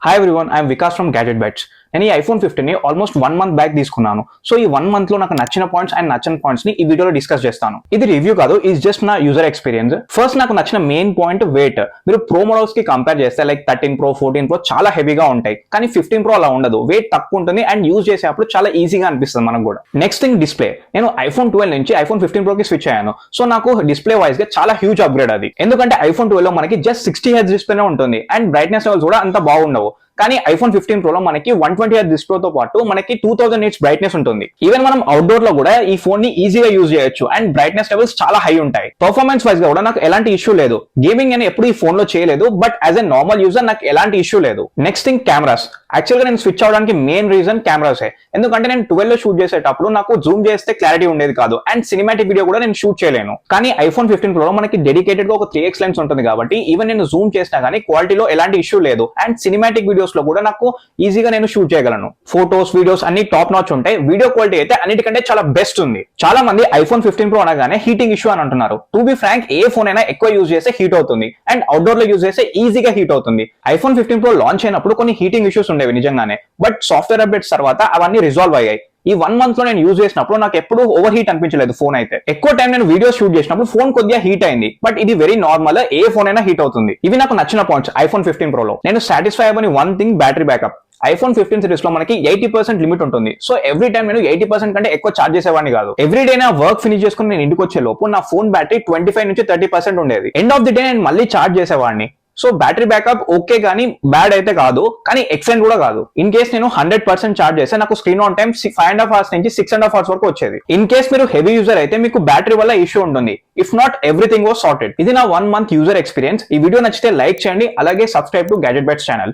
Hi everyone, I'm Vikas from gadget bets. నేను ఈ iPhone 15 ని ఆల్మోస్ట్ 1 మంత్ బ్యాక్ తీసుకున్నాను. సో ఈ 1 మంత్ లో నాకు నచ్చిన పాయింట్స్ అండ్ నచ్చని పాయింట్స్ ని ఈ వీడియోలో డిస్కస్ చేస్తాను. ఇది రివ్యూ కాదు, ఇది జస్ట్ నా యూజర్ ఎక్స్పీరియన్స్. ఫస్ట్ నాకు నచ్చిన మెయిన్ పాయింట్ వెయిట్. మీరు ప్రో మోడల్స్ కి కంపేర్ చేస్తే లైక్ 13 ప్రో 14 ప్రో చాలా హెవీగా ఉంటాయి, కానీ 15 ప్రో అలా ఉండదు. వెయిట్ తక్కువ ఉంటుంది అండ్ యూజ్ చేసేటప్పుడు చాలా ఈజీగా అనిపిస్తుంది మనకు కూడా. Next thing display. నేను ఐఫోన్ 12 నుంచి ఐఫోన్ 15 ప్రో కి స్విచ్ అయ్యాను. సో నాకు డిస్ప్లే వైజ్ గా చాలా హ్యూజ్ అప్గ్రేడ్ అది. ఎందుకంటే ఐఫోన్ 12 లో మనకి జస్ట్ 60 హెర్ట్జ్ డిస్ప్లేనే ఉంటుంది అండ్ బ్రైట్నెస్ లెవెల్స్ కూడా అంత బాగుండవు. కానీ ఐఫోన్ 15 ప్రో లో మనకి 120 హెర్ట్జ్ డిస్ప్లే తో పాటు మనకి 2000 నిట్స్ బ్రైట్నెస్ ఉంటుంది. ఈవెన్ మనం అవుట్డోర్ లో కూడా ఈ ఫోన్ ని ఈజీగా యూజ్ చేయొచ్చు అండ్ బ్రైట్నెస్ లెవెల్స్ చాలా హై ఉంటాయి. పర్ఫార్మెన్స్ వైజ్ గా కూడా నాకు ఎలాంటి ఇష్యూ లేదు. గేమింగ్ నేను ఎప్పుడు ఈ ఫోన్ లో చేయలేదు, but as a normal user నాకు ఎలాంటి ఇష్యూ లేదు. Next thing cameras. యాక్చువల్ గా నేను స్విచ్ అవడానికి మెయిన్ రీజన్ కెమెరాసే. ఎందుకంటే నేను 12 లో షూట్ చేసేటప్పుడు నాకు జూమ్ చేస్తే క్లారిటీ ఉండేది కాదు అండ్ సినిమాటిక్ వీడియో కూడా నేను షూట్ చేయలేను. కానీ ఐఫోన్ 15 ప్రో లో మనకి డెడికేటెడ్ గా ఒక 3x లెన్స్ ఉంటుంది కాబట్టి ఈవెన్ నేను జూమ్ చేసినా కానీ క్వాలిటీలో ఎలాంటి ఇష్యూ లేదు అండ్ సినిమాటిక్ వీడియోస్ లో కూడా నాకు ఈజీగా నేను షూట్ చేయగలను. ఫోటోస్ వీడియోస్ అన్ని టాప్ నాచ్ ఉంటాయి. వీడియో క్వాలిటీ అయితే అన్నిటికంటే చాలా బెస్ట్ ఉంది. చాలా మంది ఐఫోన్ 15 ప్రో అనగానే హీటింగ్ ఇష్యూ అని అంటున్నారు. టు బి ఫ్రాంక్, ఏ ఫోన్ అయినా ఎక్కువ యూజ్ చేస్తే హీట్ అవుతుంది అండ్ అవుట్డోర్ లో యూజ్ చేస్తే ఈజీగా హీట్ అవుతుంది. ఐఫోన్ 15 ప్రో లాంచ్ అయినప్పుడు కొన్ని హీటింగ్ ఇష్యూస్ ఉండేవి నిజంగానే, బట్ సాఫ్ట్వేర్ అప్డేట్స్ తర్వాత అవన్నీ రిజాల్వ్ అయ్యాయి. ఈ 1 మంత్ లో నేను యూజ్ చేసినప్పుడు నాకు ఎప్పుడు ఓవర్ హీట్ అనిపించలేదు ఫోన్ అయితే. ఎక్కువ టైం నేను వీడియో షూట్ చేసినప్పుడు ఫోన్ కొద్దిగా హీట్ అయింది, బట్ ఇది వెరీ నార్మల్, ఏ ఫోన్ అయినా హీట్ అవుతుంది. ఇవి నాకు నచ్చిన పాయింట్స్ ఐఫోన్ 15 ప్రో లో. నేను సాటిస్ఫై అవ్వని one thing, battery backup. IPhone 15 series లో మనకి 80% లిమిట్ ఉంటుంది. సో ఎవ్రీ టైం నేను 80% కంటే ఎక్కువ చార్జ్ చేసేవాడిని కాదు. ఎవ్రీ డే నా వర్క్ ఫినిష్ చేసుకుని నేను ఇంటికి వచ్చే లోపు నా ఫోన్ బ్యాటరీ 25 నుంచి 30% ఉండేది. ఎండ్ ఆఫ్ ది డే నేను మళ్ళీ చార్జ్ చేసేవాడిని. సో బ్యాటరీ బ్యాకప్ ఓకే, కానీ బ్యాడ్ అయితే కాదు, కానీ ఎక్సెంట్ కూడా కాదు. ఇన్ కేస్ నేను 100% చార్జ్ చేస్తే నాకు స్క్రీన్ ఆన్ టైం 5.5 hours నుంచి 6.5 hours వరకు వచ్చేది. ఇన్ కేస్ మీరు హెవీ యూజర్ అయితే మీకు బ్యాటరీ వల్ల ఇష్యూ ఉంటుంది. If not, everything was sorted. ఇది నా 1 మంత్ యూజర్ ఎక్స్పీరియన్స్. ఈ వీడియో నచ్చితే లైక్ చేయండి, అలాగే subscribe to gadget bets channel.